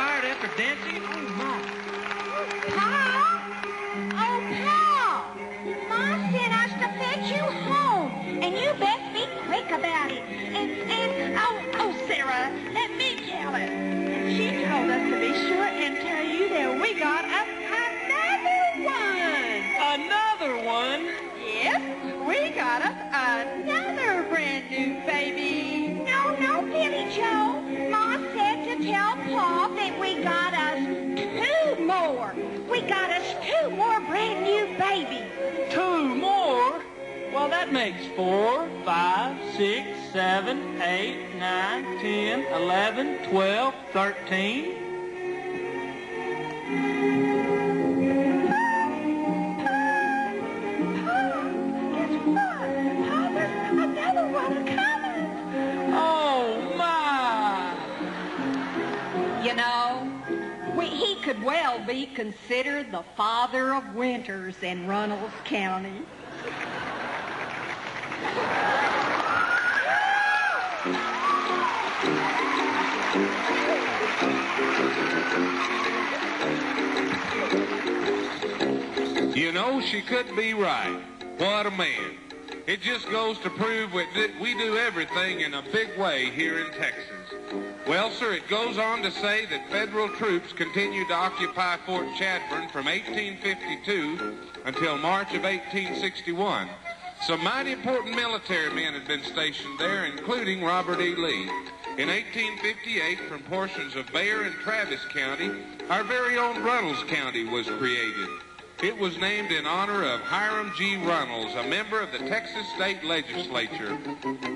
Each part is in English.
tired after dancing? Oh, my. Paul? Oh, Paul! Ma sent us to fetch you home, and you best be quick about it. Oh, Sarah, let me tell it. She told us to be sure and tell you that we got us another one. Another one? Yes, we got us another brand new baby. No, Billy Joe. Ma said to tell Paul that we got us two more. We got us two more brand new babies. 2 more? Well, that makes 4, 5, 6, 7, 8, 9, 10, 11, 12, 13. Another one coming. Oh, my. You know, he could well be considered the father of winters in Runnels County. You know, she could be right. What a man. It just goes to prove we do everything in a big way here in Texas. Well, sir, it goes on to say that federal troops continued to occupy Fort Chadbourne from 1852 until March of 1861. Some mighty important military men had been stationed there, including Robert E. Lee. In 1858, from portions of Bexar and Travis County, our very own Runnels County was created. It was named in honor of Hiram G. Runnels, a member of the Texas State Legislature.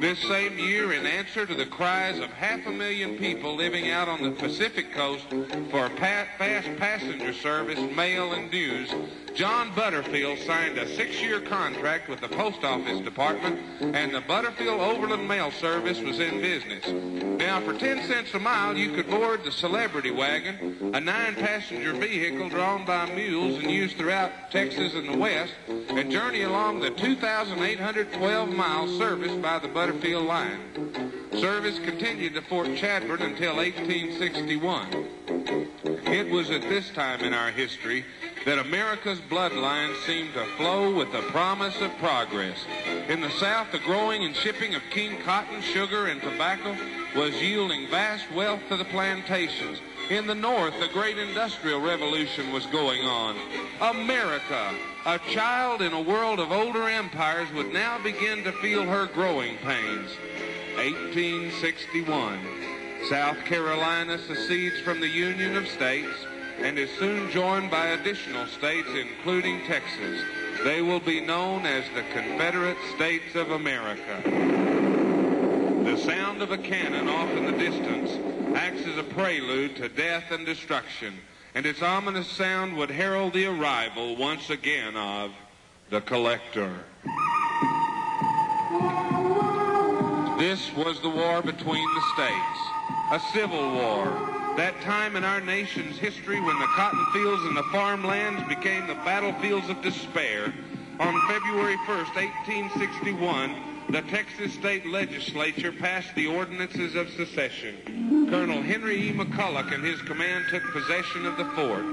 This same year, in answer to the cries of 500,000 people living out on the Pacific Coast for fast passenger service, mail, and news, John Butterfield signed a 6-year contract with the Post Office Department, and the Butterfield Overland Mail Service was in business. Now, for 10 cents a mile, you could board the Celebrity Wagon, a 9-passenger vehicle drawn by mules and used throughout Texas and the West, and journey along the 2,812-mile service by the Butterfield Line. Service continued to Fort Chadbourne until 1861. It was at this time in our history that America's bloodline seemed to flow with the promise of progress. In the South, the growing and shipping of king cotton, sugar, and tobacco was yielding vast wealth to the plantations. In the North, the great industrial revolution was going on. America, a child in a world of older empires, would now begin to feel her growing pains. 1861. South Carolina secedes from the Union of States and is soon joined by additional states, including Texas. They will be known as the Confederate States of America. The sound of a cannon off in the distance acts as a prelude to death and destruction, and its ominous sound would herald the arrival once again of the Collector. This was the war between the states, a civil war. That time in our nation's history when the cotton fields and the farmlands became the battlefields of despair. On February 1st, 1861, the Texas State Legislature passed the Ordinances of Secession. Colonel Henry E. McCulloch and his command took possession of the fort.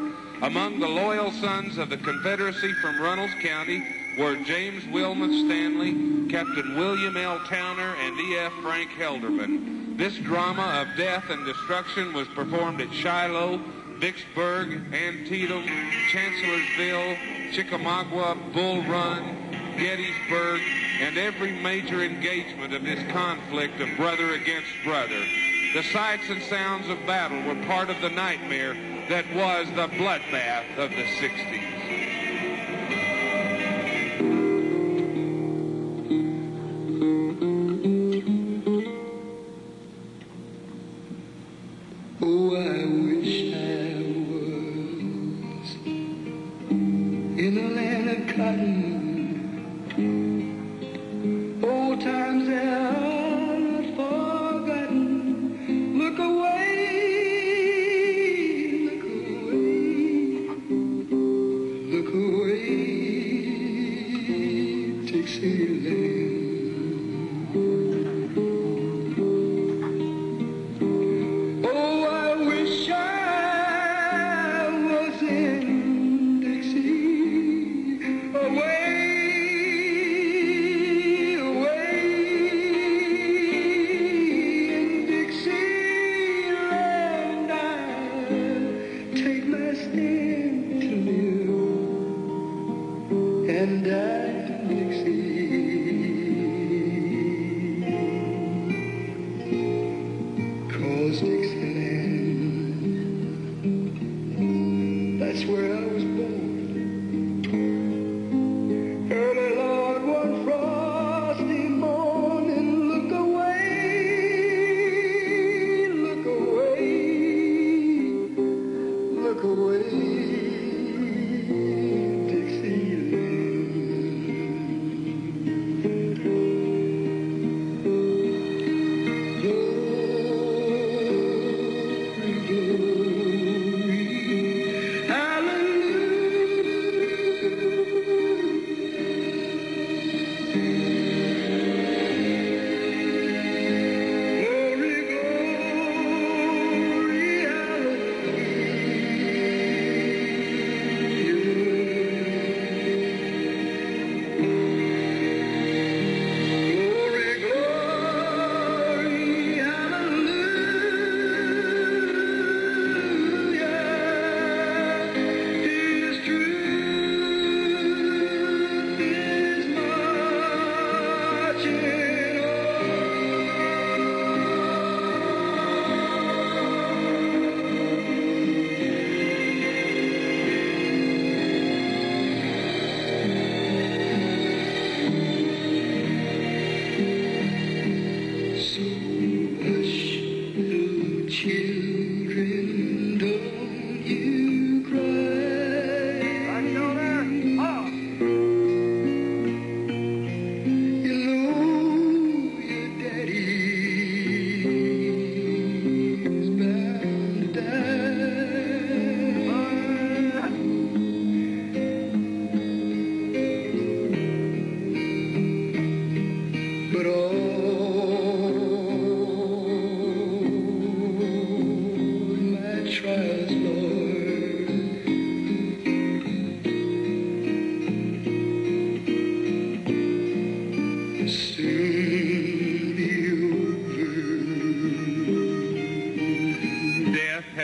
Among the loyal sons of the Confederacy from Runnels County were James Wilmot Stanley, Captain William L. Towner, and E.F. Frank Helderman. This drama of death and destruction was performed at Shiloh, Vicksburg, Antietam, Chancellorsville, Chickamauga, Bull Run, Gettysburg, and every major engagement of this conflict of brother against brother. The sights and sounds of battle were part of the nightmare that was the bloodbath of the 60s. Oh, I wish I was in a land of cotton. Old times are not forgotten. Look away, look away, Dixieland. Oh, I wish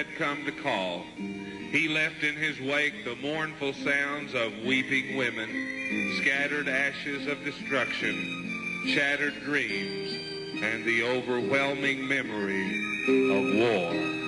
had come to call. He left in his wake the mournful sounds of weeping women, scattered ashes of destruction, shattered dreams, and the overwhelming memory of war.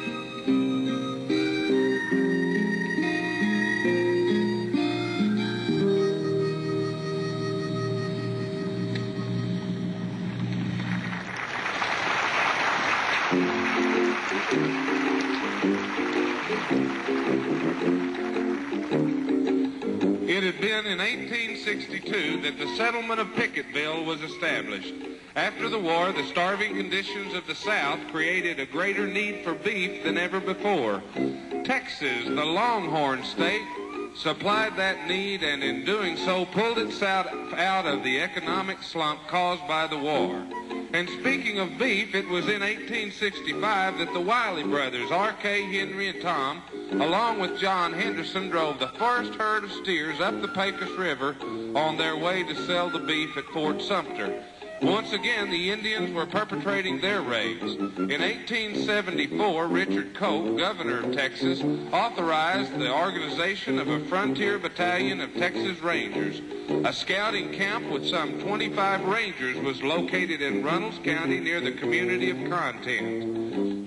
It had been in 1862 that the settlement of Pickettville was established. After the war, the starving conditions of the South created a greater need for beef than ever before. Texas, the Longhorn state, supplied that need, and in doing so pulled itself out of the economic slump caused by the war. And speaking of beef, it was in 1865 that the Wiley brothers, R.K. Henry and Tom, along with John Henderson, drove the first herd of steers up the Pecos River on their way to sell the beef at Fort Sumter. Once again, the Indians were perpetrating their raids. In 1874, Richard Coke, governor of Texas, authorized the organization of a frontier battalion of Texas Rangers. A scouting camp with some 25 Rangers was located in Runnels County near the community of Content.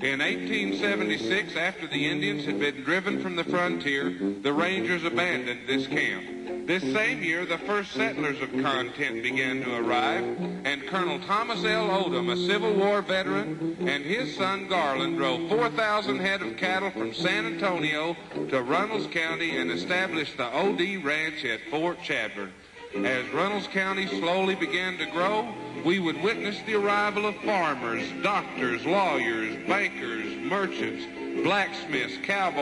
In 1876, after the Indians had been driven from the frontier, the Rangers abandoned this camp. This same year, the first settlers of Content began to arrive, and Colonel Thomas L. Odom, a Civil War veteran, and his son Garland drove 4,000 head of cattle from San Antonio to Runnels County and established the O.D. Ranch at Fort Chadbourne. As Runnels County slowly began to grow, we would witness the arrival of farmers, doctors, lawyers, bankers, merchants, blacksmiths, cowboys,